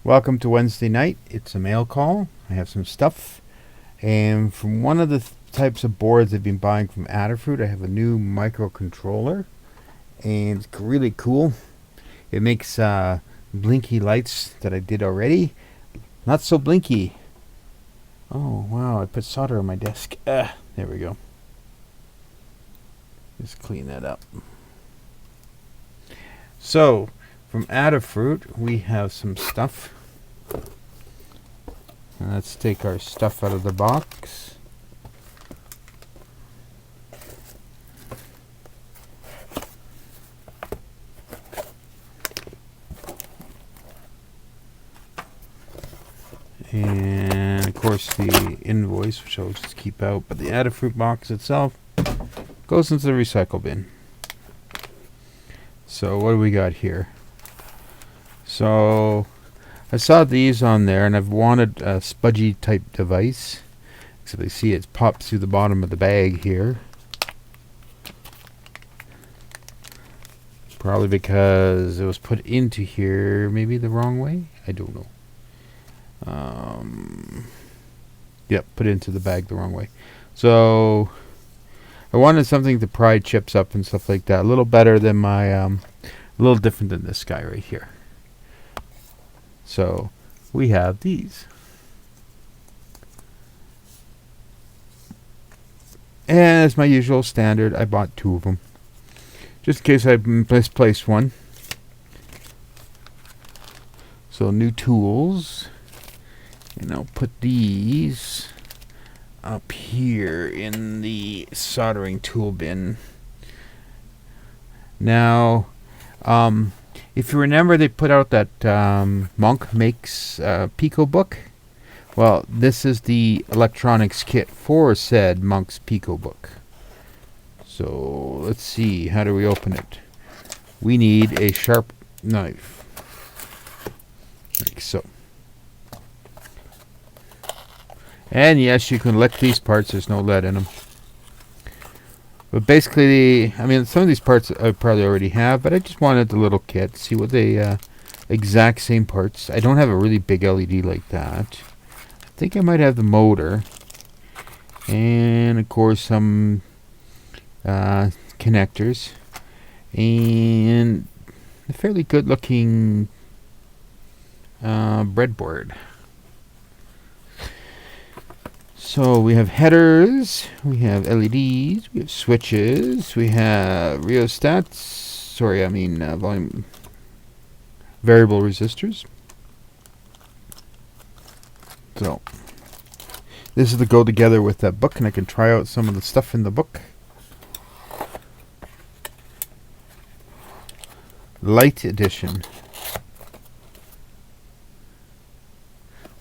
Welcome to Wednesday night. It's a mail call. I have some stuff. And from one of the types of boards I've been buying from Adafruit, I have a new microcontroller. And it's really cool. It makes blinky lights that I did already. Not so blinky. Oh, wow. I put solder on my desk. There we go. Just clean that up. So, from Adafruit, we have some stuff. And let's take our stuff out of the box. And of course the invoice, which I'll just keep out, but the Adafruit box itself goes into the recycle bin. So what do we got here? So I saw these on there, and I've wanted a spudgy type device. Except I see it's popped through the bottom of the bag here. Probably because it was put into here maybe the wrong way. I don't know. Yep, put into the bag the wrong way. So I wanted something to pry chips up and stuff like that. A little better than my, a little different than this guy right here. So we have these. And as my usual standard, I bought 2 of them. Just in case I misplaced one. So new tools. And I'll put these up here in the soldering tool bin. Now, if you remember, they put out that Monk Makes Pico book. Well, this is the electronics kit for said Monk's Pico book. So, let's see. How do we open it? We need a sharp knife. Like so. And yes, you can lick these parts. There's no lead in them. But basically, I mean, some of these parts I probably already have, but I just wanted the little kit. See what they, exact same parts. I don't have a really big LED like that. I think I might have the motor. And, of course, some connectors. And a fairly good looking breadboard. So we have headers, we have LEDs, we have switches, we have rheostats, volume variable resistors. So this is to go together with that book, and I can try out some of the stuff in the book. Light edition.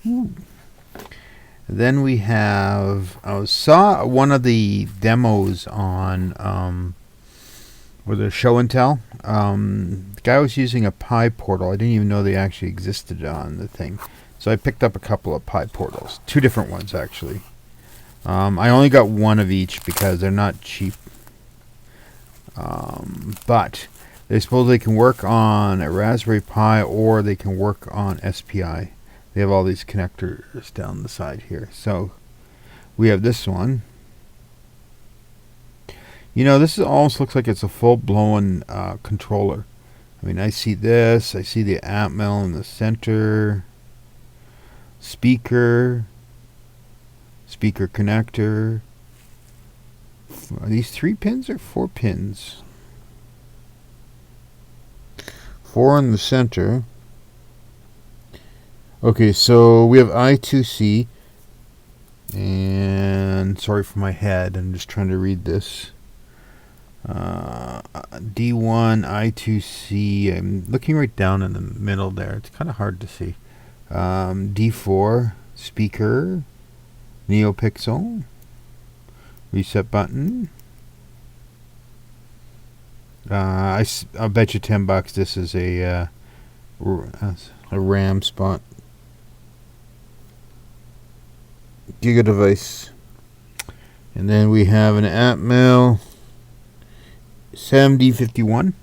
Ooh. Then we have, I saw one of the demos on, with a show and tell. The guy was using a Pi portal. I didn't even know they actually existed on the thing. So I picked up a couple of Pi portals. 2 different ones, actually. I only got one of each because they're not cheap. But they supposedly can work on a Raspberry Pi, or they can work on SPI. They have all these connectors down the side here. So we have this one. You know, this almost looks like it's a full-blown controller. I mean, I see this. I see the Atmel in the center. Speaker. Speaker connector. Are these 3 pins or 4 pins? 4 in the center. Okay, so we have I2C, and sorry for my head, I'm just trying to read this. D1, I2C, I'm looking right down in the middle there, it's kind of hard to see. D4, speaker, NeoPixel, reset button. I'll bet you $10 this is a RAM spot. Giga device. And then we have an Atmel 7D51.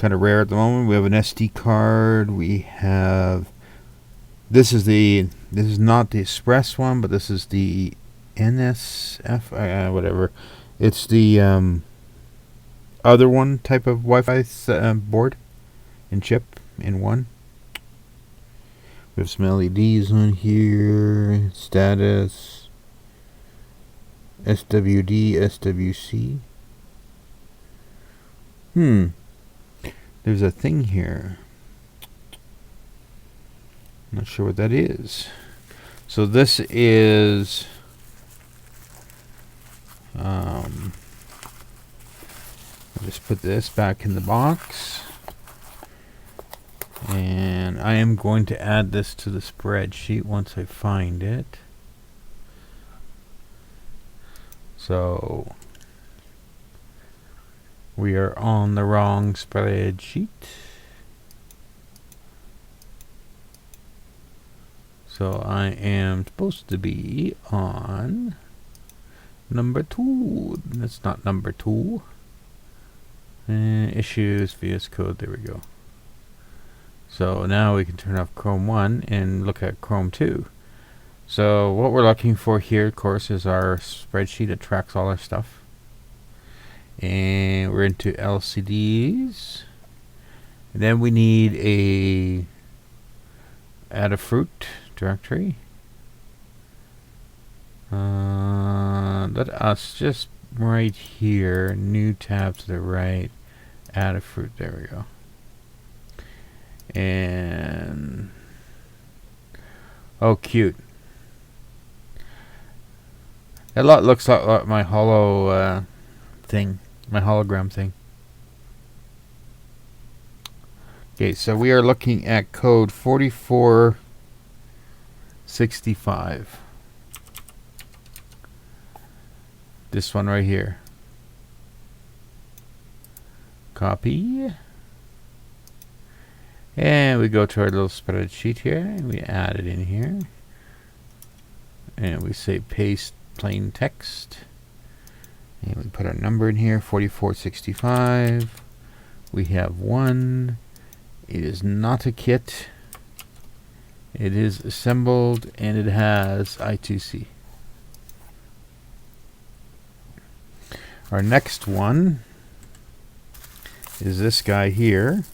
kind of rare at the moment. We have an SD card. We have this is not the Express one, but this is the NSF whatever. It's the other one type of Wi-Fi board and chip in one. We have some LEDs on here. Status. SWD, SWC. There's a thing here. Not sure what that is. So this is I'll just put this back in the box. And I am going to add this to the spreadsheet once I find it. So we are on the wrong spreadsheet. So I am supposed to be on number 2. That's not number 2. Issues, VS Code, there we go. So now we can turn off Chrome 1 and look at Chrome 2. So what we're looking for here, of course, is our spreadsheet that tracks all our stuff. And we're into LCDs. And then we need a Adafruit directory. Let us just right here, new tab to the right, Adafruit, there we go. And oh, cute. That looks like my holo thing, my hologram thing. Okay, so we are looking at code 4465. This one right here. Copy. And we go to our little spreadsheet here, and we add it in here. And we say paste plain text. And we put our number in here, 4465. We have 1. It is not a kit. It is assembled, and it has I2C. Our next one is this guy here.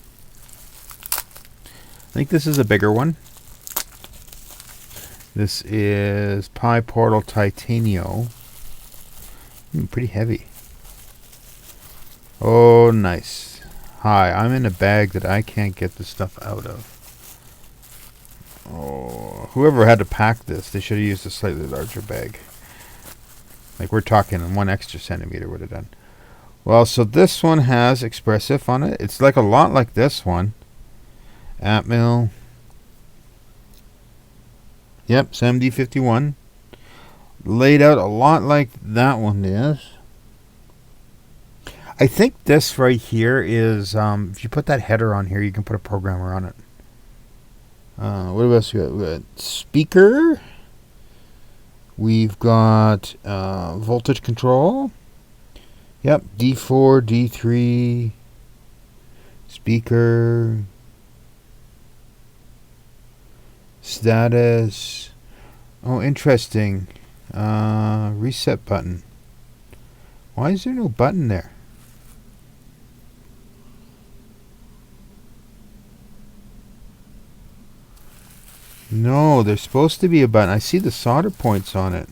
I think this is a bigger one. This is Pi Portal Titanium. Pretty heavy. Oh, nice. Hi, I'm in a bag that I can't get the stuff out of. Oh, whoever had to pack this, they should have used a slightly larger bag. Like we're talking 1 extra centimeter would have done. Well, so this one has Expressif on it. It's like a lot like this one. Atmel. Yep, SMD51. Laid out a lot like that one is. I think this right here is, if you put that header on here, you can put a programmer on it. What else we got? We got speaker. We've got voltage control. Yep, D4, D3. Speaker. Status. Oh, interesting. Reset button. Why is there no button there? No, there's supposed to be a button. I see the solder points on it.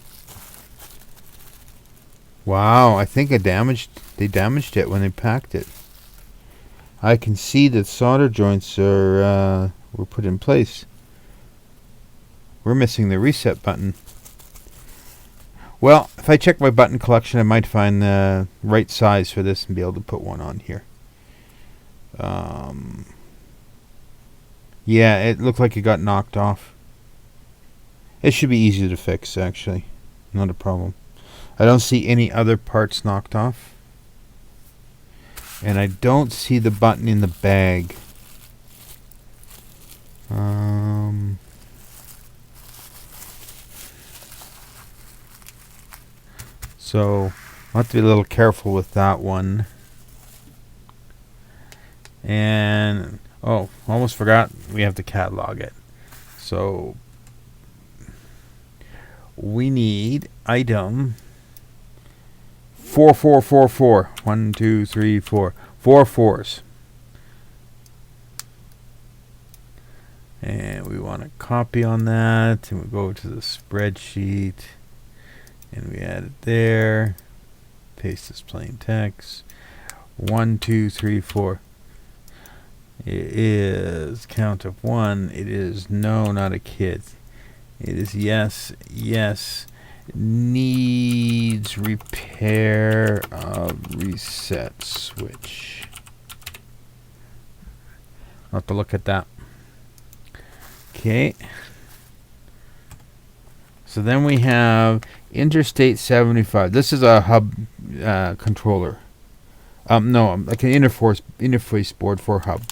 Wow, I think they damaged it when they packed it. I can see that solder joints were put in place. We're missing the reset button. Well, if I check my button collection, I might find the right size for this and be able to put one on here. Yeah, it looked like it got knocked off. It should be easy to fix, actually. Not a problem. I don't see any other parts knocked off. And I don't see the button in the bag. So I'll have to be a little careful with that one. And oh, almost forgot, we have to catalog it. So we need item 4444. 1, 2, 3, 4. 4 fours. And we want to copy on that, and we go to the spreadsheet, and we add it there. Paste this plain text. 1, 2, 3, 4. It is count of 1. It is no, not a kid. It is yes, yes. Needs repair of reset switch. I'll have to look at that. Okay. So then we have Interstate 75. This is a hub controller. No, like an interface board for hub.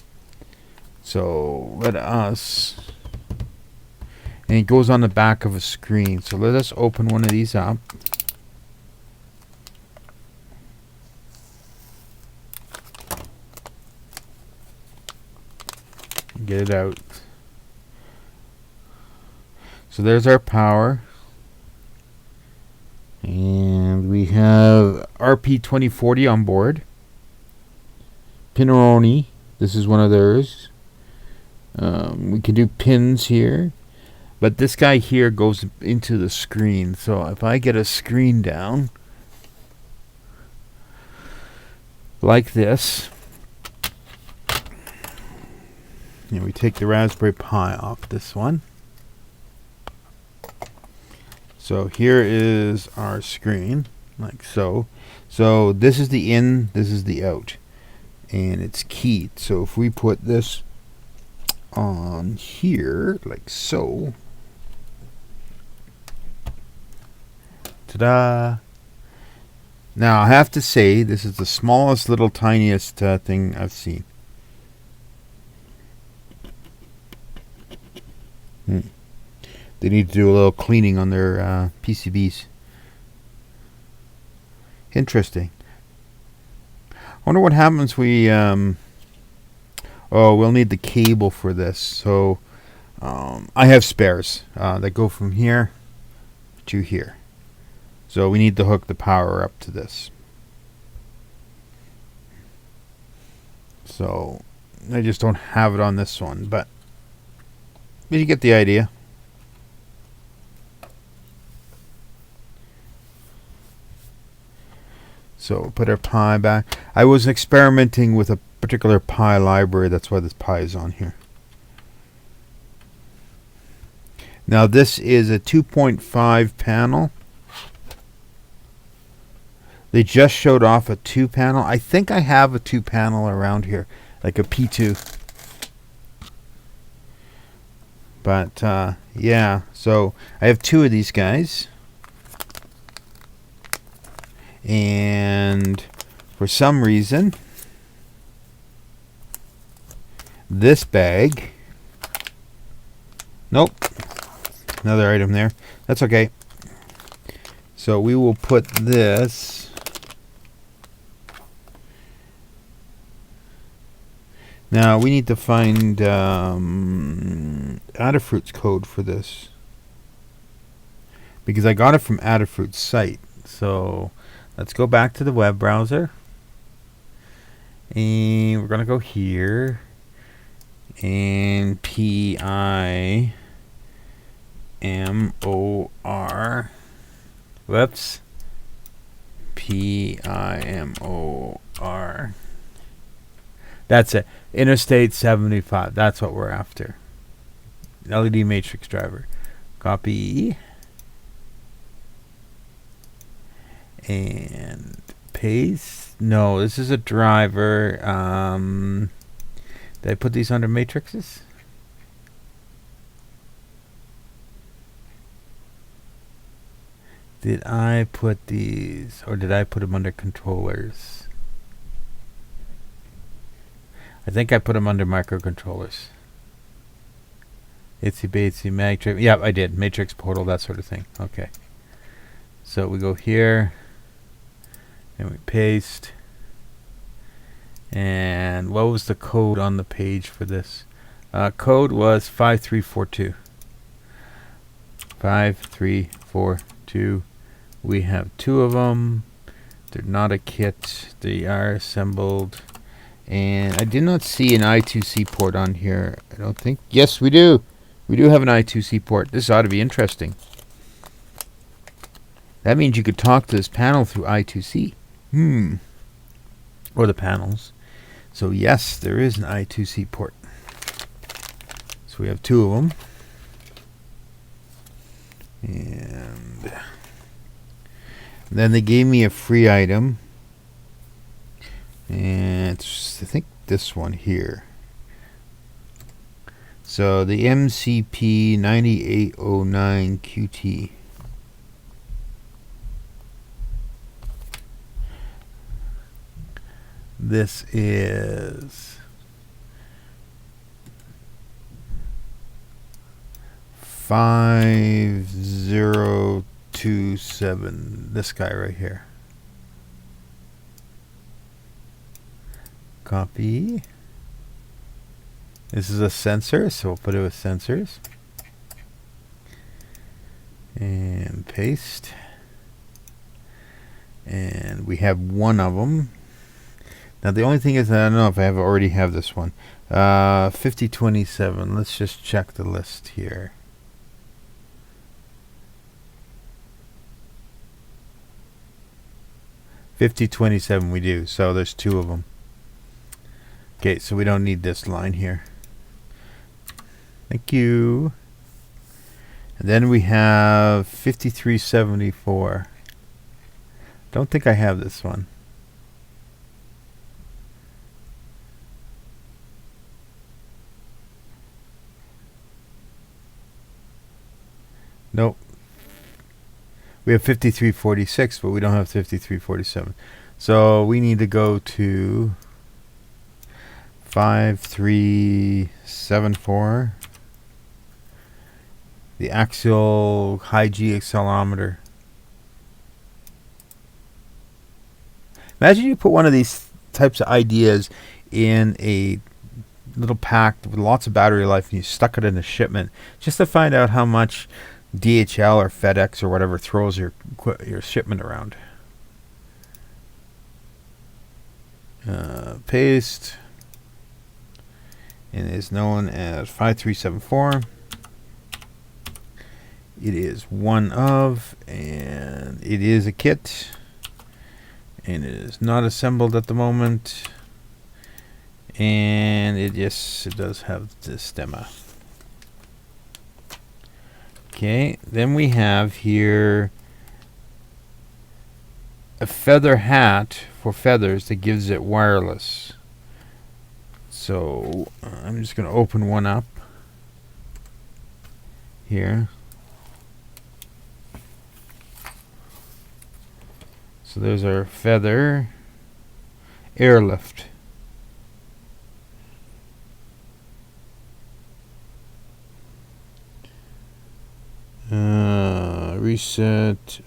So let us, and it goes on the back of a screen. So let us open one of these up. Get it out. So there's our power. And we have RP2040 on board. Pinaroni. This is one of theirs. We can do pins here. But this guy here goes into the screen. So if I get a screen down like this, and we take the Raspberry Pi off this one. So here is our screen, like so. So this is the in, this is the out. And it's keyed. So if we put this on here, like so. Ta-da! Now I have to say, this is the smallest, little, tiniest thing I've seen. They need to do a little cleaning on their PCBs. Interesting. I wonder what happens we oh, we'll need the cable for this. So I have spares that go from here to here. So we need to hook the power up to this. So I just don't have it on this one, but you get the idea. So we'll put our Pi back. I was experimenting with a particular Pi library. That's why this Pi is on here. Now this is a 2.5 panel. They just showed off a 2 panel. I think I have a 2 panel around here, like a P2. But yeah, so I have 2 of these guys. And for some reason, this bag, nope, another item there. That's okay. So we will put this now. We need to find Adafruit's code for this, because I got it from Adafruit's site. So let's go back to the web browser, and we're gonna go here, and PIMOR, whoops, PIMOR. That's it. Interstate 75. That's what we're after. LED matrix driver. Copy. And paste. No, this is a driver. Did I put these under matrices? Did I put these, or did I put them under controllers? I think I put them under microcontrollers. Itsy bitsy matrix. Yeah, I did. Matrix portal, that sort of thing. Okay. So we go here, and we paste, And what was the code on the page for this? Code was 5342. 5342. We have 2 of them. They're not a kit. They are assembled. And I did not see an I2C port on here. I don't think. Yes, we do. We do have an I2C port. This ought to be interesting. That means you could talk to this panel through I2C. Or the panels. So yes, there is an I2C port. So we have 2 of them. And then they gave me a free item. And it's, I think, this one here. So the MCP 9809 QT. This is 5027. This guy right here. Copy. This is a sensor, so we'll put it with sensors. And paste. And we have 1 of them. Now the only thing is that I don't know if I already have this one. 5027. Let's just check the list here. $5027 we do, so there's 2 of them. Okay, so we don't need this line here. Thank you. And then we have 5374. Don't think I have this one. Nope. We have 5346, but we don't have 5347. So we need to go to 5374. The axial high G accelerometer. Imagine you put one of these types of ideas in a little pack with lots of battery life and you stuck it in a shipment just to find out how much DHL or FedEx or whatever throws your shipment around. Paste. And it is known as 5374. It is 1 of, and it is a kit. And it is not assembled at the moment. And it does have the stemma. Okay, then we have here a feather hat for feathers that gives it wireless. So I'm just going to open one up here. So there's our feather airlift. Reset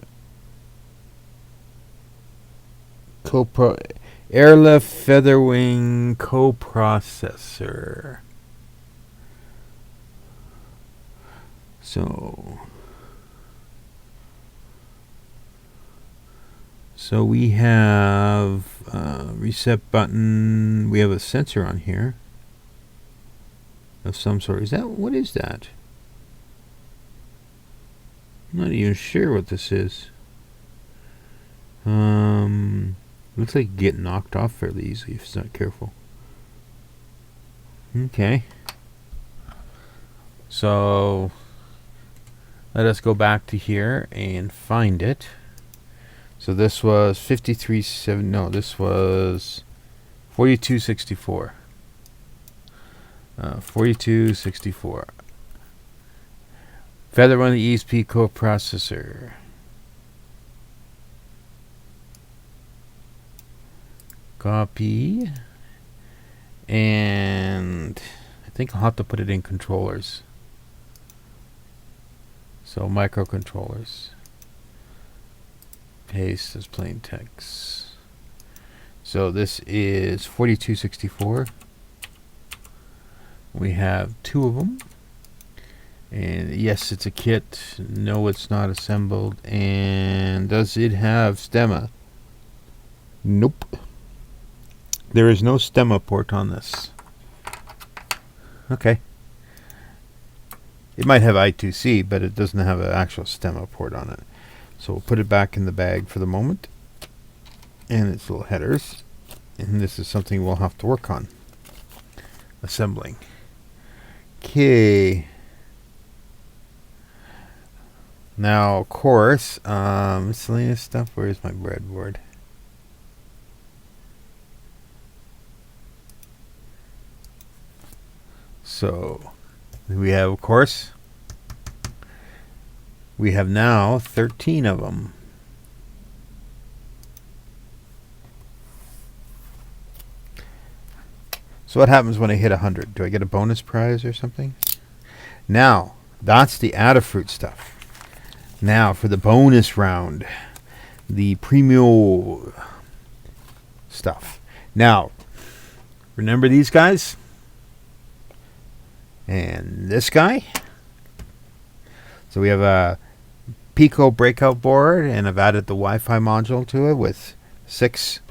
airlift featherwing coprocessor. So we have reset button. We have a sensor on here of some sort. What is that? I'm not even sure what this is. Looks like you get knocked off fairly easily if it's not careful. Okay. So let us go back to here and find it. So this was 53.7. No, this was 4264. 4264. Feather on the ESP coprocessor. Copy. And I think I'll have to put it in controllers. So microcontrollers. Paste as plain text. So this is 4264. We have 2 of them. And yes, it's a kit. No, it's not assembled. And does it have stemma? Nope. There is no stemma port on this. Okay. It might have I2C, but it doesn't have an actual stemma port on it. So we'll put it back in the bag for the moment. And its little headers. And this is something we'll have to work on assembling. Okay. Now, of course, miscellaneous stuff. Where's my breadboard? So, we have, of course, we have now 13 of them. So what happens when I hit 100? Do I get a bonus prize or something? Now, that's the Adafruit stuff. Now, for the bonus round, the premium stuff. Now, remember these guys? And this guy? So we have a Pico breakout board, and I've added the Wi-Fi module to it with 6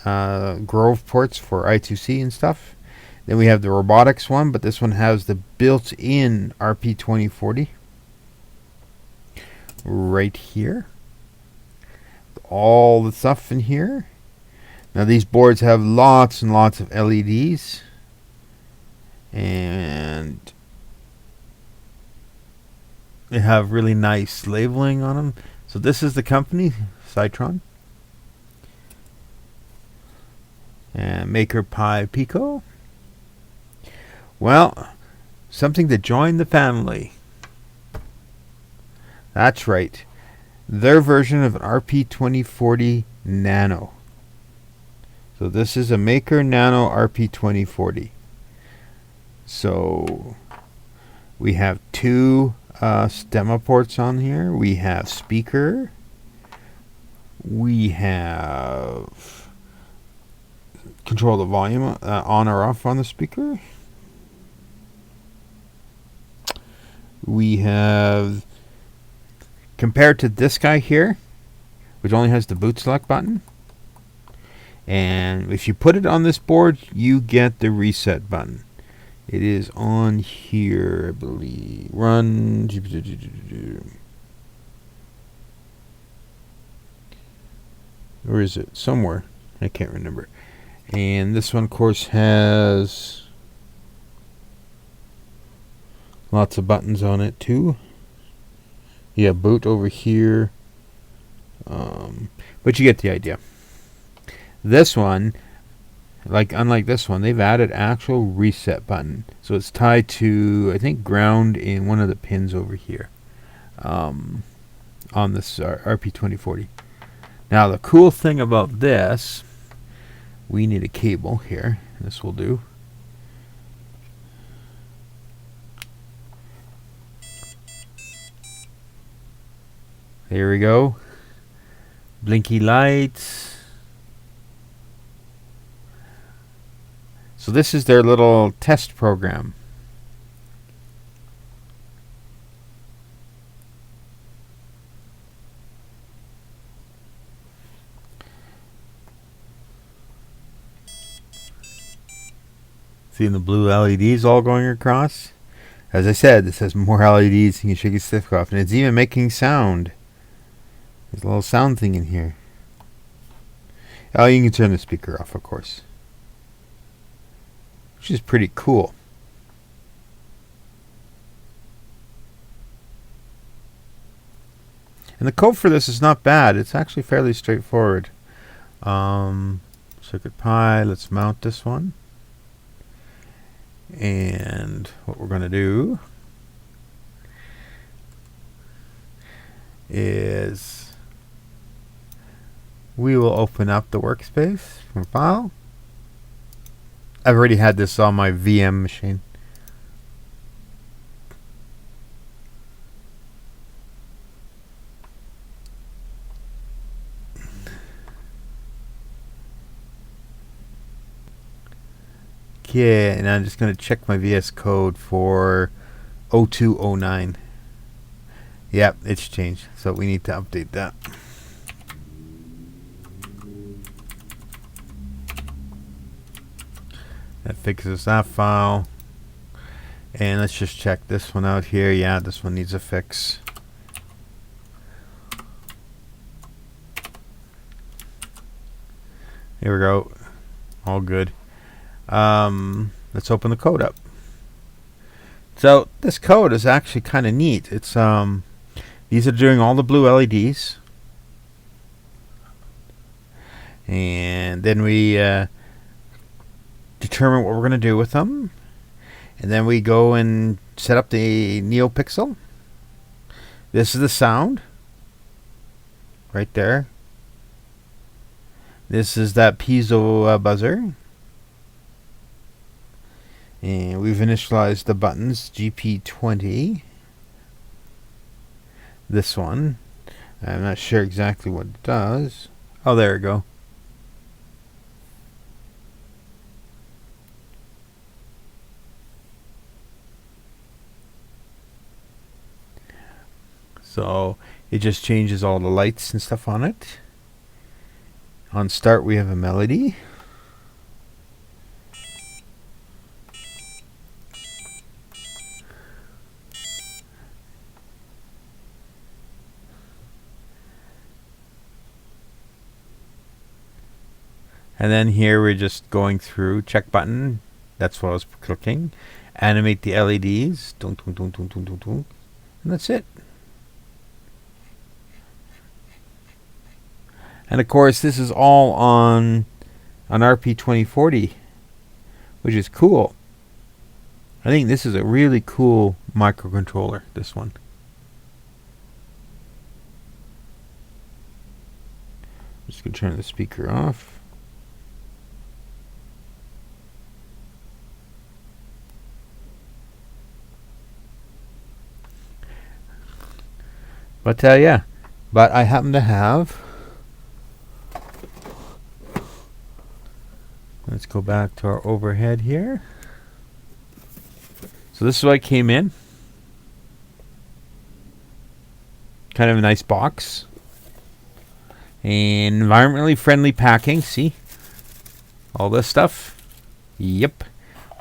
Grove ports for I2C and stuff. Then we have the robotics one, but this one has the built-in RP2040 right here. All the stuff in here. Now these boards have lots and lots of LEDs, and they have really nice labeling on them. So this is the company, Cytron. And Maker Pi Pico. Well, something to join the family. That's right. Their version of an RP2040 Nano. So this is a Maker Nano RP2040. So we have 2 stemma ports on here. We have speaker. We have control the volume on or off on the speaker. We have, compared to this guy here, which only has the boot select button, and if you put it on this board, you get the reset button. It is on here, I believe. Run. Or is it somewhere? I can't remember. And this one, of course, has lots of buttons on it too. Yeah, boot over here. But you get the idea. This one, unlike this one, they've added actual reset button. So it's tied to, I think, ground in one of the pins over here on this RP2040. Now the cool thing about this, we need a cable here. This will do. There we go. Blinky lights. So this is their little test program. Seeing the blue LEDs all going across? As I said, this has more LEDs than you can shake your stick off. And it's even making sound. There's a little sound thing in here. Oh, you can turn the speaker off, of course. Which is pretty cool. And the code for this is not bad. It's actually fairly straightforward. Circuit Pi, let's mount this one. And what we're going to do is we will open up the workspace from File. I've already had this on my VM machine. Okay, and I'm just going to check my VS code for 0209. Yep, it's changed, so we need to update that. That fixes that file. And let's just check this one out here. Yeah, this one needs a fix. Here we go. All good. Let's open the code up. So this code is actually kind of neat. It's these are doing all the blue LEDs, and then we determine what we're going to do with them, and then we go and set up the NeoPixel. This is the sound right there. This is that piezo buzzer. And we've initialized the buttons, GP20. This one. I'm not sure exactly what it does. Oh, there we go. So it just changes all the lights and stuff on it. On start, we have a melody. And then here we're just going through, check button, that's what I was clicking. Animate the LEDs, dunk, dunk, dunk, dunk, dunk, dunk, dunk. And that's it. And of course, this is all on RP 2040, which is cool. I think this is a really cool microcontroller, this one. I'm just going to turn the speaker off. But yeah, but I happen to have, let's go back to our overhead here. So this is what I came in. Kind of a nice box. And environmentally friendly packing, see? All this stuff. Yep.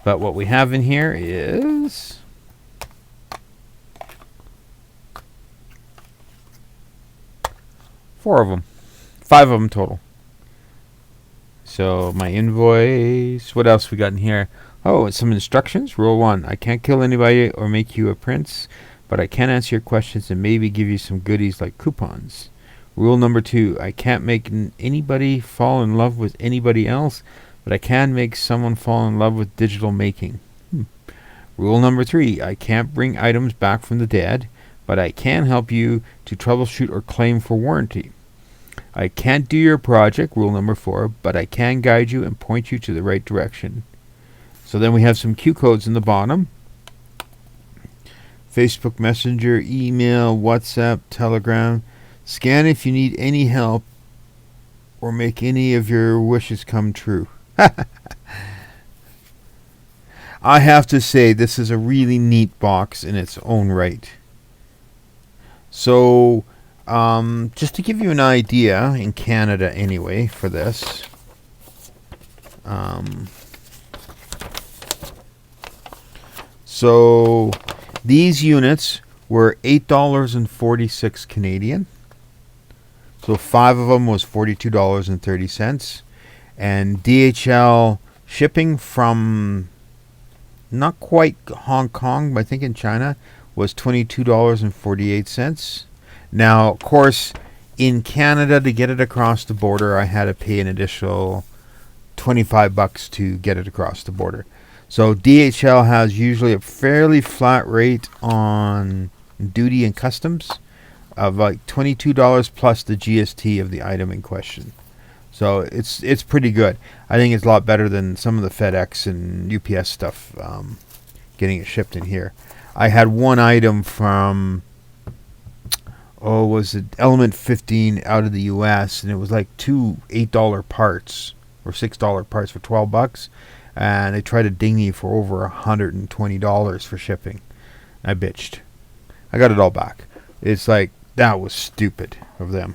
But what we have in here is 4 of them. 5 of them total. So my invoice. What else we got in here? Oh, some instructions. Rule 1. I can't kill anybody or make you a prince, but I can answer your questions and maybe give you some goodies like coupons. Rule number 2. I can't make anybody fall in love with anybody else, but I can make someone fall in love with digital making. Rule number 3. I can't bring items back from the dead, but I can help you to troubleshoot or claim for warranty. I can't do your project, rule number 4, but I can guide you and point you to the right direction. So then we have some Q codes in the bottom. Facebook Messenger, email, WhatsApp, Telegram. Scan if you need any help or make any of your wishes come true. I have to say, this is a really neat box in its own right. So, just to give you an idea, in Canada anyway, for this, so these units were $8.46 Canadian. So 5 of them was $42.30, and DHL shipping from not quite Hong Kong, but I think in China, was $22.48. Now, of course, in Canada, to get it across the border, I had to pay an additional $25 to get it across the border. So DHL has usually a fairly flat rate on duty and customs of like $22 plus the GST of the item in question. So it's pretty good. I think it's a lot better than some of the FedEx and UPS stuff getting it shipped in here. I had one item from, was it Element 15 out of the US, and it was like 2 $8 parts or $6 parts for $12, and they tried to ding me for over $120 for shipping. I bitched. I got it all back. It's like, that was stupid of them.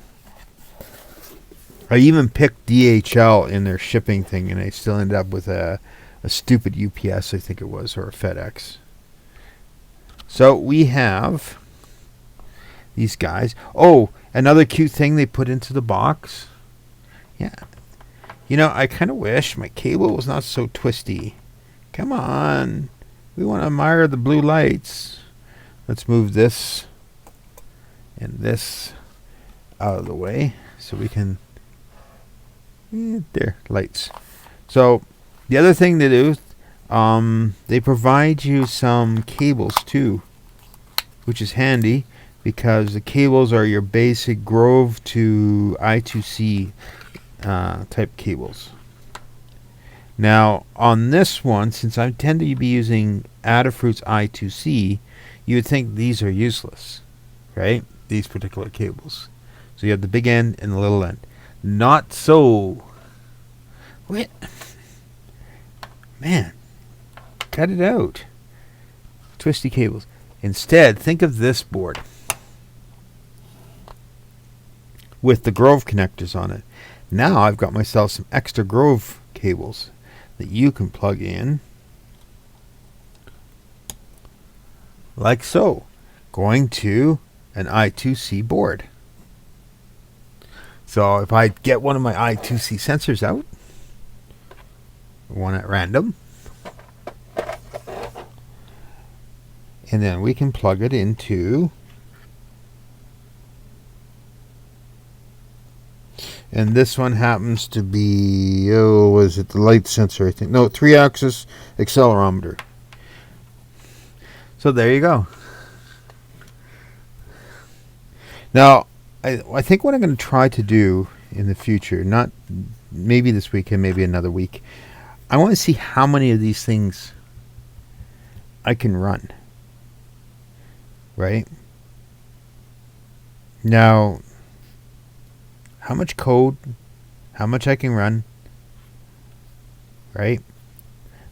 I even picked DHL in their shipping thing, and I still ended up with a stupid UPS, I think it was, or a FedEx. So we have these guys. Oh, another cute thing they put into the box. Yeah. You know, I kind of wish my cable was not so twisty. Come on. We want to admire the blue lights. Let's move this and this out of the way so we can... there, lights. So the other thing they do, they provide you some cables too, which is handy because the cables are your basic Grove to I2C type cables. Now on this one, since I tend to be using Adafruit's I2C, you would think these are useless, right? These particular cables. So you have the big end and the little end. Not so. What? Man, cut it out. Twisty cables. Instead, think of this board with the Grove connectors on it. Now I've got myself some extra Grove cables that you can plug in like so, going to an I2C board. So if I get one of my I2C sensors out, one at random, and then we can plug it into, and this one happens to be, was it the light sensor, I think? No, 3-axis accelerometer. So there you go. Now, I think what I'm going to try to do in the future, not maybe this weekend, maybe another week, I want to see how many of these things I can run. Right? Now, how much code, how much I can run. Right?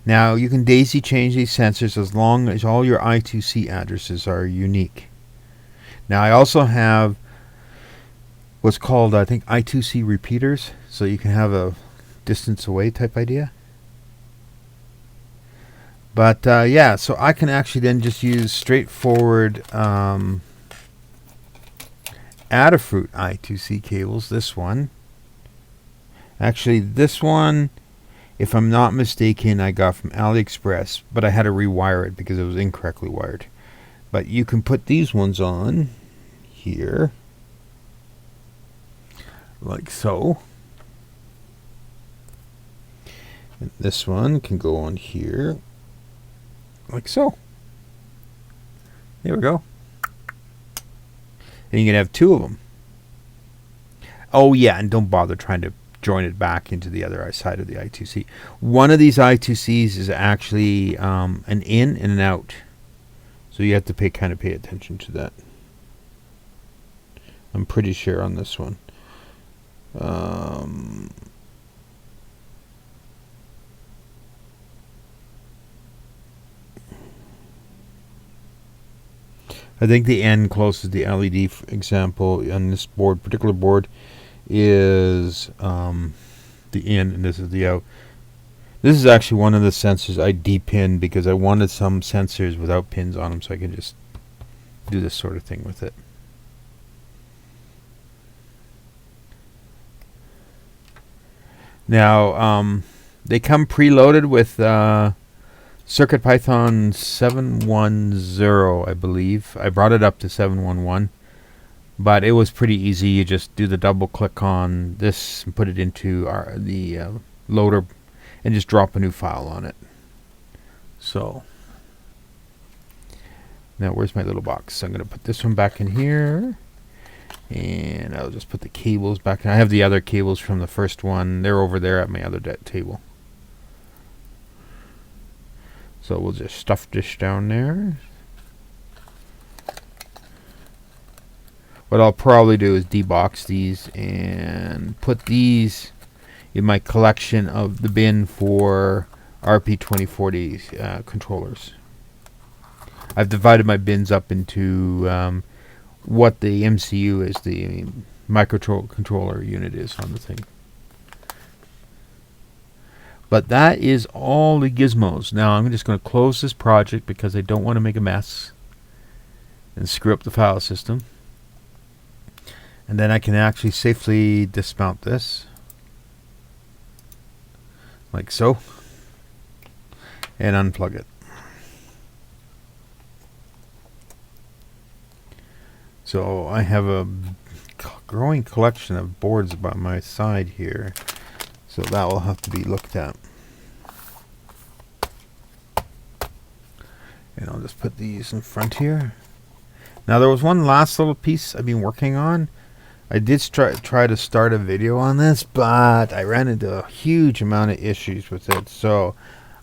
Now, you can daisy change these sensors as long as all your I2C addresses are unique. Now, I also have what's called, I think, I2C repeaters, so you can have a distance away type idea. But yeah, so I can actually then just use straightforward Adafruit I2C cables. This one, actually, this one, if I'm not mistaken, I got from AliExpress, but I had to rewire it because it was incorrectly wired. But you can put these ones on here, like so. And this one can go on here, like so. There we go. And you can have two of them. Oh yeah, and don't bother trying to join it back into the other side of the I2C. One of these I2Cs is actually an in and an out. So you have to kind of pay attention to that. I'm pretty sure on this one. I think the N closest to the LED, for example, on this board, particular board, is the in, and this is the out. This is actually one of the sensors I depinned because I wanted some sensors without pins on them, so I could just do this sort of thing with it. Now, they come preloaded with CircuitPython 710, I believe. I brought it up to 711, but it was pretty easy. You just do the double click on this and put it into the loader and just drop a new file on it. So now where's my little box? So I'm going to put this one back in here, and I'll just put the cables back in. I have the other cables from the first one. They're over there at my other table. So we'll just stuff this down there. What I'll probably do is debox these and put these in my collection of the bin for RP2040 controllers. I've divided my bins up into what the MCU is, the microcontroller unit is on the thing. But that is all the gizmos. Now I'm just going to close this project because I don't want to make a mess and screw up the file system. And then I can actually safely dismount this, like so, and unplug it. So I have a growing collection of boards by my side here, so that will have to be looked at. And I'll just put these in front here. Now there was one last little piece I've been working on. I did try to start a video on this, but I ran into a huge amount of issues with it, so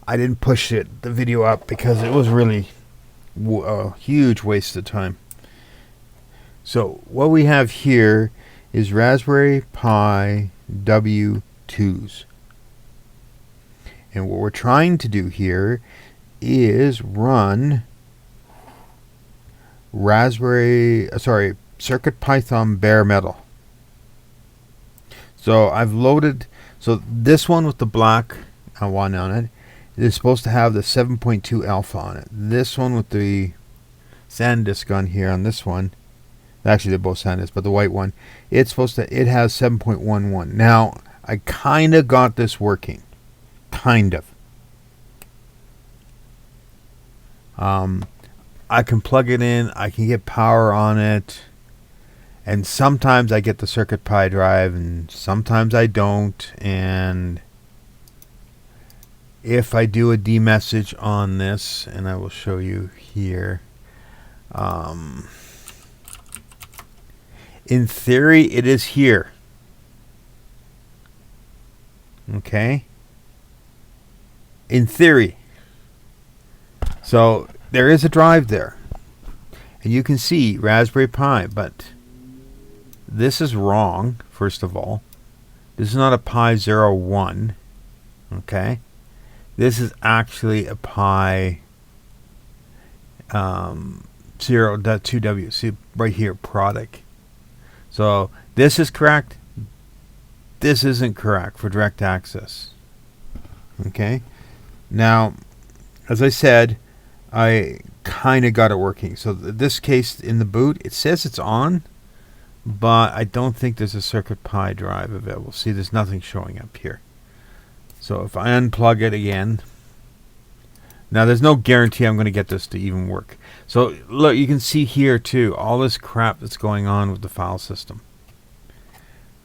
I didn't push the video up because it was really a huge waste of time. So what we have here is Raspberry Pi W2s. And what we're trying to do here is run CircuitPython bare metal. So I've loaded, so this one with the black one on it is supposed to have the 7.2 alpha on it. This one with the SanDisk on here on this one, actually they're both SanDisk, but the white one, it has 7.11. Now I kind of got this working, kind of. I can plug it in, I can get power on it, and sometimes I get the CircuitPy drive and sometimes I don't. And if I do a D-message on this, and I will show you here, in theory it is here, okay, in theory. So there is a drive there, and you can see Raspberry Pi, but this is wrong. First of all, this is not a Pi 01, okay? This is actually a Pi 0.2W. See right here, product. So this is correct. This isn't correct for direct access. Okay. Now, as I said, I kind of got it working. So this case in the boot, it says it's on, but I don't think there's a CircuitPy drive available. See, there's nothing showing up here. So if I unplug it again, now there's no guarantee I'm going to get this to even work. So look, you can see here too, all this crap that's going on with the file system.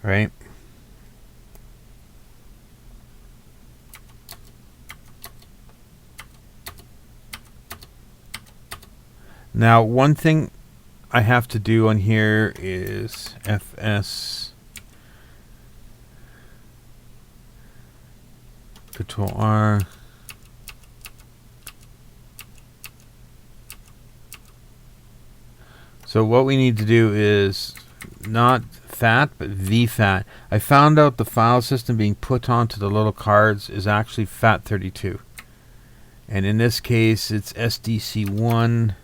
Right? Now, one thing I have to do on here is FS Control R. So what we need to do is not FAT, but VFAT. I found out the file system being put onto the little cards is actually FAT32. And in this case, it's SDC1.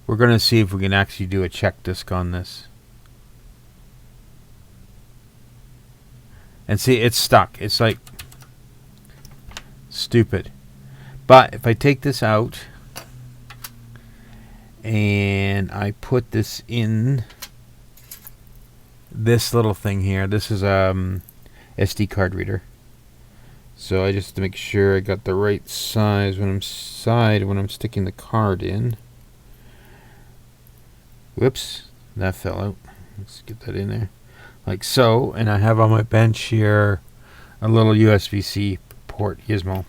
We're going to see if we can actually do a check disk on this. And see, it's stuck. It's like stupid. But if I take this out and I put this in this little thing here, this is SD card reader. So I just have to make sure I got the right size when I'm sticking the card in. Whoops, that fell out. Let's get that in there. Like so, and I have on my bench here a little USB-C port gizmo.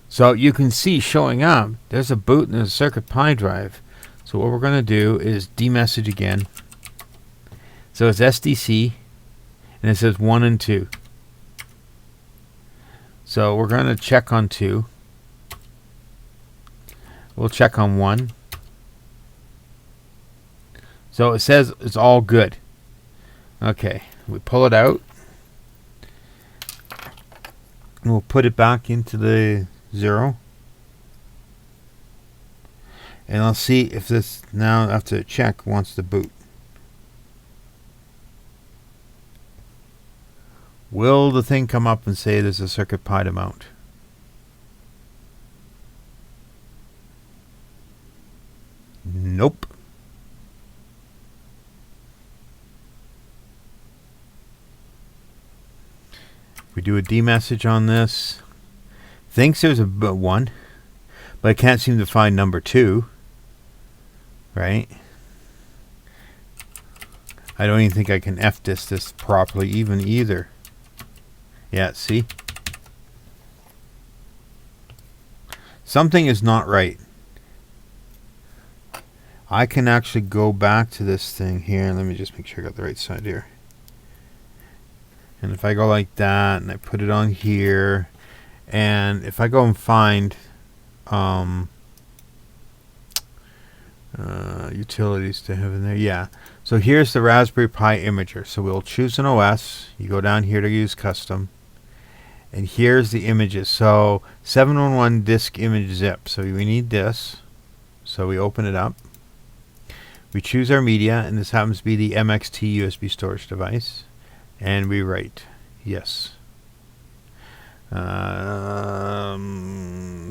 So you can see showing up, there's a boot and there's a CircuitPy drive. So what we're going to do is demessage again. So it's SDC, and it says 1 and 2. So we're going to check on 2. We'll check on 1. So it says it's all good. Okay, we pull it out. And we'll put it back into the 0. And I'll see if this, now after check, wants to boot. Will the thing come up and say there's a CircuitPy to mount? Nope. We do a D message on this. Thinks there's a 1, but I can't seem to find number 2. Right? I don't even think I can F-disk this properly either. Yeah, see? Something is not right. I can actually go back to this thing here. Let me just make sure I got the right side here. And if I go like that, and I put it on here, and if I go and find utilities to have in there, yeah. So here's the Raspberry Pi imager. So we'll choose an OS. You go down here to use custom, and here's the images. So 711 disk image zip. So we need this. So we open it up. We choose our media, and this happens to be the MXT USB storage device. And we write yes.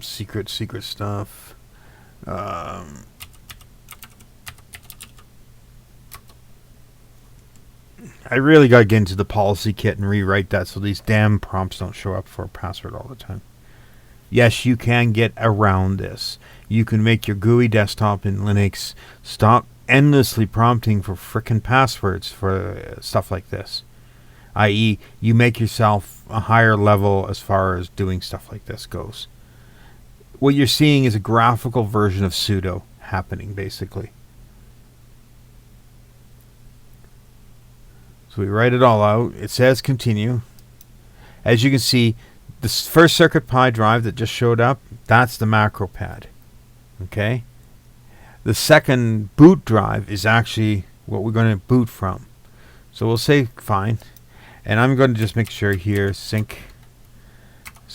Secret stuff. I really got to get into the policy kit and rewrite that so these damn prompts don't show up for a password all the time. Yes, you can get around this. You can make your GUI desktop in Linux stop endlessly prompting for frickin' passwords for stuff like this. I.e., you make yourself a higher level as far as doing stuff like this goes. What you're seeing is a graphical version of sudo happening, basically. So we write it all out. It says continue. As you can see, this first CircuitPy drive that just showed up, that's the macro pad. Okay? The second boot drive is actually what we're going to boot from. So we'll say fine. And I'm going to just make sure here, sync.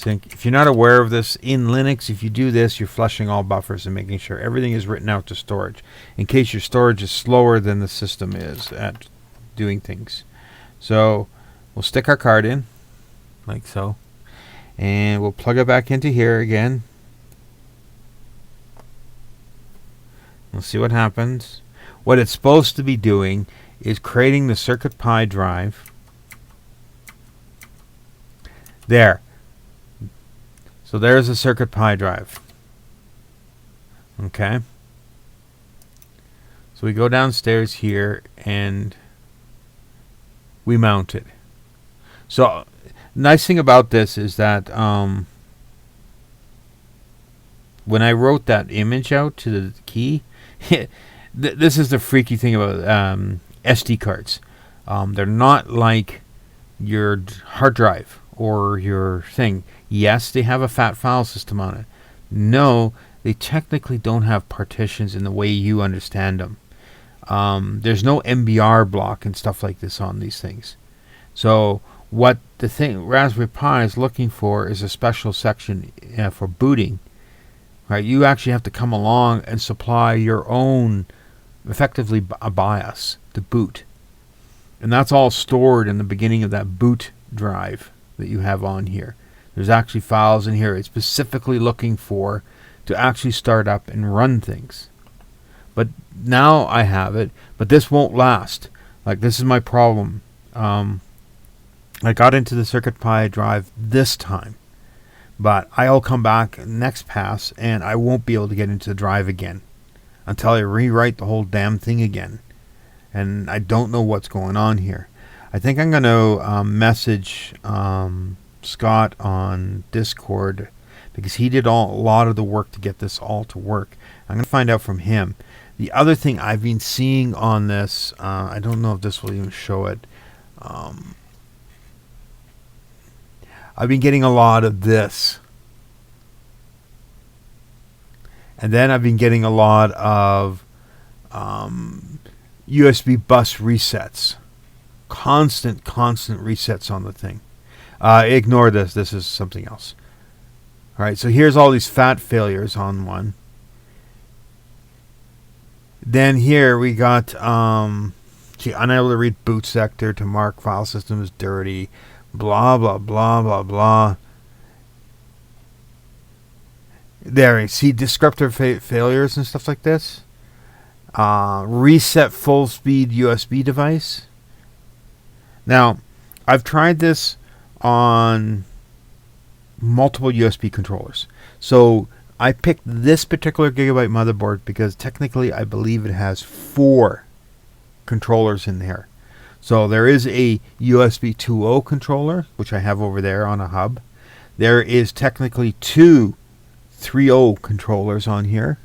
If you're not aware of this, in Linux, if you do this, you're flushing all buffers and making sure everything is written out to storage, in case your storage is slower than the system is at doing things. So we'll stick our card in, like so, and we'll plug it back into here again. We'll see what happens. What it's supposed to be doing is creating the CircuitPy drive. There. So there's a CircuitPy drive. Okay. So we go downstairs here and we mount it. So nice thing about this is that when I wrote that image out to the key, this is the freaky thing about SD cards. They're not like your hard drive or your thing. Yes, they have a fat file system on it. No, they technically don't have partitions in the way you understand them. There's no MBR block and stuff like this on these things. So what the thing Raspberry Pi is looking for is a special section for booting. Right? You actually have to come along and supply your own, effectively a BIOS to boot. And that's all stored in the beginning of that boot drive that you have on here. There's actually files in here it's specifically looking for to actually start up and run things. But now I have it, but this won't last. Like, this is my problem. I got into the CircuitPy drive this time, but I'll come back next pass and I won't be able to get into the drive again until I rewrite the whole damn thing again. And I don't know what's going on here. I think I'm going to message Scott on Discord, because he did a lot of the work to get this all to work. I'm going to find out from him. The other thing I've been seeing on this, I don't know if this will even show it. I've been getting a lot of this. And then I've been getting a lot of USB bus resets. constant resets on the thing. Ignore this. This is something else. All right, so here's all these fat failures on one. Then here we got unable to read boot sector to mark file system as dirty. Blah, blah, blah, blah, blah. There, you see descriptor failures and stuff like this. Reset full speed USB device. Now, I've tried this on multiple USB controllers. So I picked this particular Gigabyte motherboard because technically I believe it has 4 controllers in there. So there is a USB 2.0 controller, which I have over there on a hub. There is technically 2 3.0 controllers on here.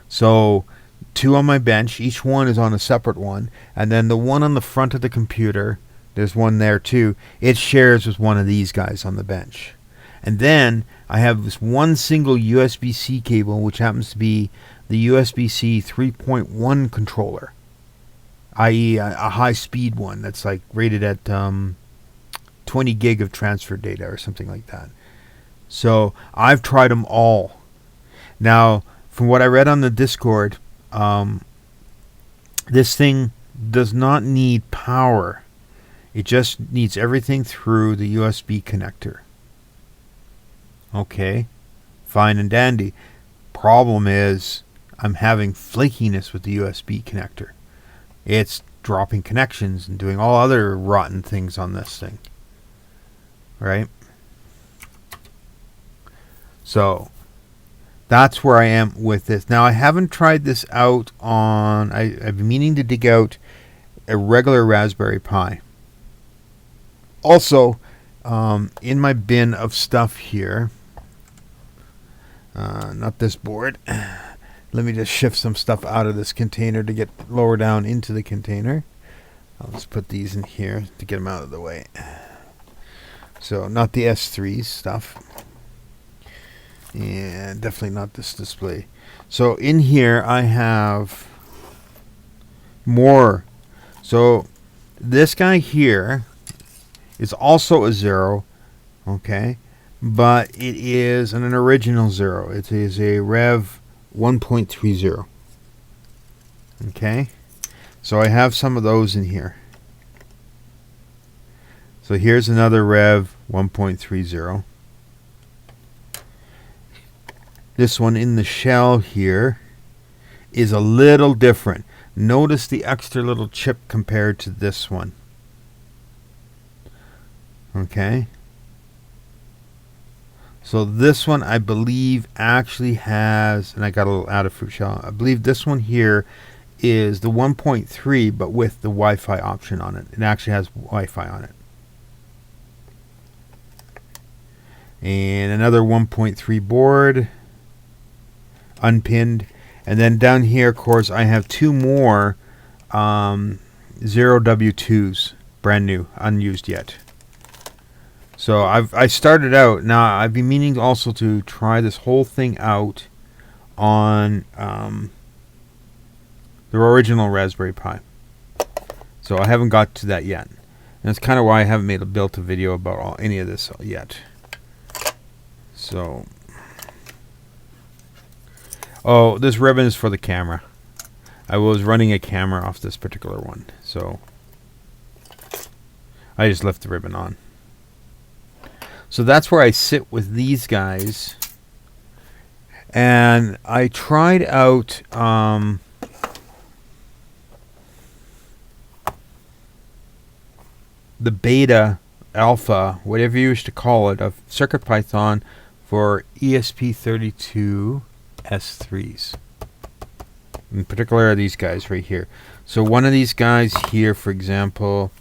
So 2 on my bench, each one is on a separate one, and then the one on the front of the computer, there's one there too, it shares with one of these guys on the bench. And then I have this one single USB-C cable, which happens to be the USB-C 3.1 controller, i.e. a high-speed one that's like rated at 20 gig of transfer data or something like that. So I've tried them all. Now, from what I read on the Discord, this thing does not need power. It just needs everything through the USB connector. Okay, fine and dandy. Problem is, I'm having flakiness with the USB connector. It's dropping connections and doing all other rotten things on this thing. Right? So, that's where I am with this. Now, I haven't tried this out on... I've been meaning to dig out a regular Raspberry Pi. Also, in my bin of stuff here... not this board. Let me just shift some stuff out of this container to get lower down into the container. I'll just put these in here to get them out of the way. So, not the S3 stuff. And definitely not this display. So, in here I have more. So, this guy here is also a 0. Okay. But it is an original 0. It is a Rev 1.30. Okay? So I have some of those in here. So here's another Rev 1.30. This one in the shell here is a little different. Notice the extra little chip compared to this one. Okay? So this one, I believe, actually has, and I got a little Adafruit shell. I believe this one here is the 1.3, but with the Wi-Fi option on it. It actually has Wi-Fi on it. And another 1.3 board, unpinned. And then down here, of course, I have 2 more Zero W2s, brand new, unused yet. So I started out. Now I've been meaning also to try this whole thing out on the original Raspberry Pi. So I haven't got to that yet. And that's kind of why I haven't built a video about any of this yet. So, oh, this ribbon is for the camera. I was running a camera off this particular one, so I just left the ribbon on. So that's where I sit with these guys. And I tried out the beta, alpha, whatever you wish to call it, of CircuitPython for ESP32 S3s. In particular, these guys right here. So one of these guys here, for example,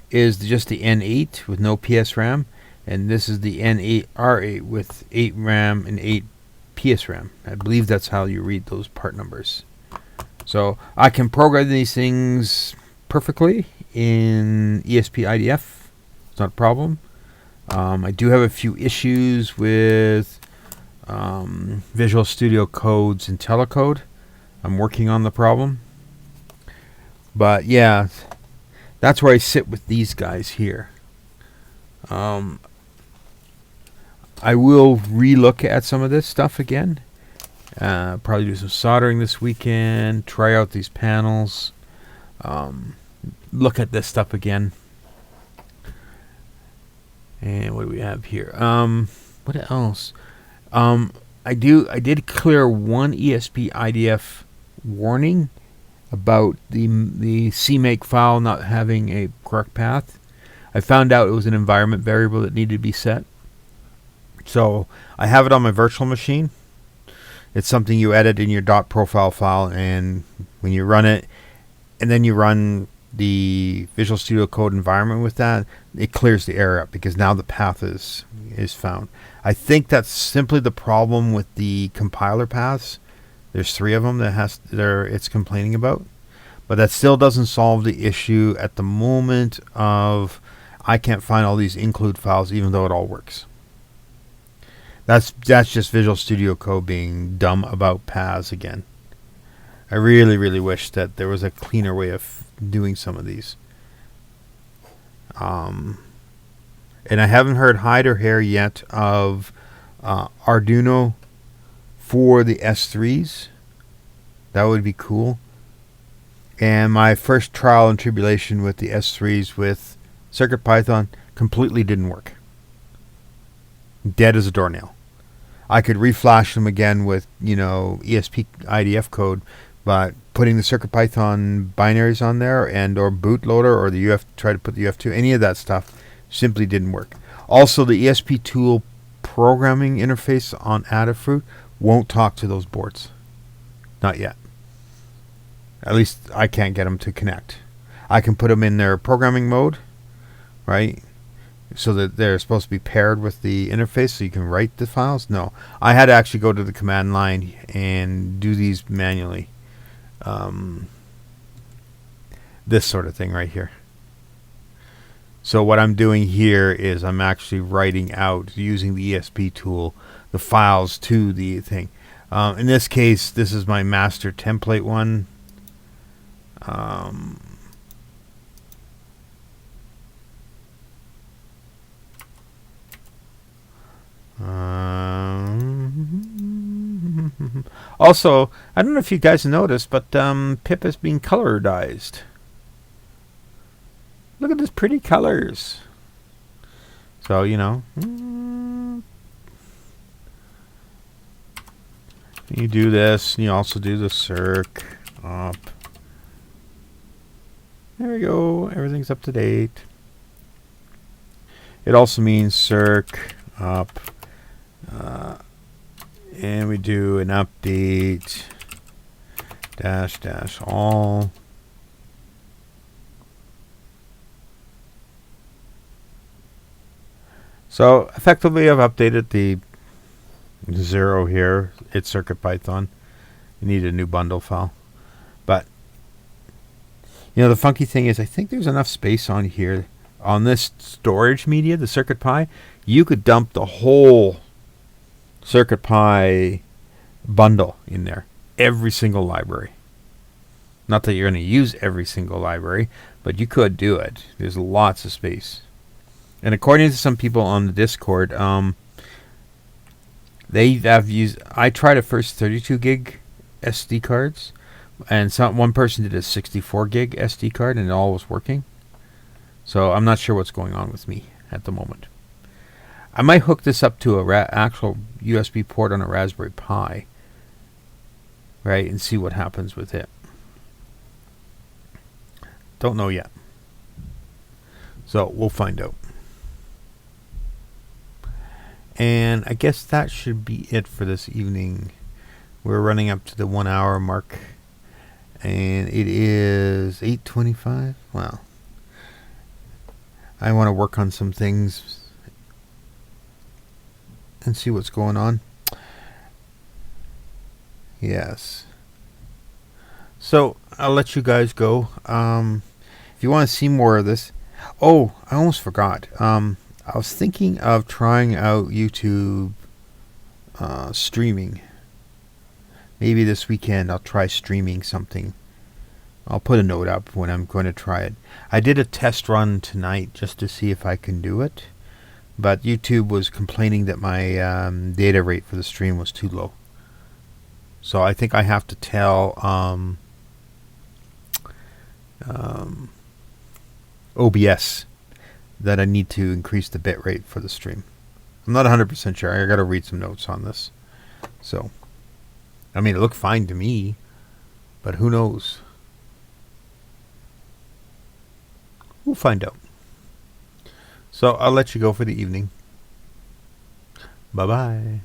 is just the N8 with no PS RAM. And this is the N8R8 with 8 RAM and 8 PS RAM. I believe that's how you read those part numbers. So I can program these things perfectly in ESP IDF. It's not a problem. I do have a few issues with Visual Studio Code's IntelliCode. I'm working on the problem. But yeah, That's where I sit with these guys here. I will relook at some of this stuff again. Probably do some soldering this weekend. Try out these panels. Look at this stuff again. And what do we have here? What else? I did clear one ESP IDF warning about the CMake file not having a correct path. I found out it was an environment variable that needed to be set. So I have it on my virtual machine. It's something you edit in your .profile file, and when you run it, and then you run the Visual Studio Code environment with that, it clears the error up because now the path is found. I think that's simply the problem with the compiler paths. There's 3 of them it's complaining about, but that still doesn't solve the issue at the moment of I can't find all these include files even though it all works. That's just Visual Studio Code being dumb about paths again. I really, really wish that there was a cleaner way of doing some of these. And I haven't heard hide or hair yet of Arduino for the S3s. That would be cool. And my first trial and tribulation with the S3s with CircuitPython completely didn't work. Dead as a doornail. I could reflash them again with, ESP IDF code, but putting the CircuitPython binaries on there or bootloader or the try to put the UF2, any of that stuff simply didn't work. Also, the ESP tool programming interface on Adafruit won't talk to those boards. Not yet. At least I can't get them to connect. I can put them in their programming mode, right? So that they're supposed to be paired with the interface so you can write the files. No, I had to actually go to the command line and do these manually. This sort of thing right here. So what I'm doing here is I'm actually writing out, using the ESP tool, the files to the thing. In this case, this is my master template one. Also, I don't know if you guys noticed, but Pip is being colorized. Look at these pretty colors. So, you do this, and you also do the circ up. There we go. Everything's up to date. It also means circ up. And we do an update -- all. So effectively I've updated the 0 here. It's CircuitPython. You need a new bundle file. But the funky thing is I think there's enough space on here. On this storage media, the CircuitPy, you could dump the whole CircuitPy bundle in there. Every single library. Not that you're going to use every single library, but you could do it. There's lots of space. And according to some people on the Discord, they have used... I tried at first 32 gig SD cards, and one person did a 64 gig SD card, and it all was working. So I'm not sure what's going on with me at the moment. I might hook this up to a actual USB port on a Raspberry Pi, right, and see what happens with it. Don't know yet. So we'll find out. And I guess that should be it for this evening. We're running up to the 1 hour mark, and it is 8:25. Wow. I want to work on some things and see what's going on. Yes. So I'll let you guys go. If you want to see more of this, I almost forgot. I was thinking of trying out YouTube streaming. Maybe this weekend I'll try streaming something I'll put a note up when I'm going to try it. I did a test run tonight just to see if I can do it, but YouTube was complaining that my data rate for the stream was too low. So I think I have to tell OBS that I need to increase the bit rate for the stream. I'm not 100% sure. I got to read some notes on this. So, I mean, it looked fine to me, but who knows? We'll find out. So I'll let you go for the evening. Bye-bye.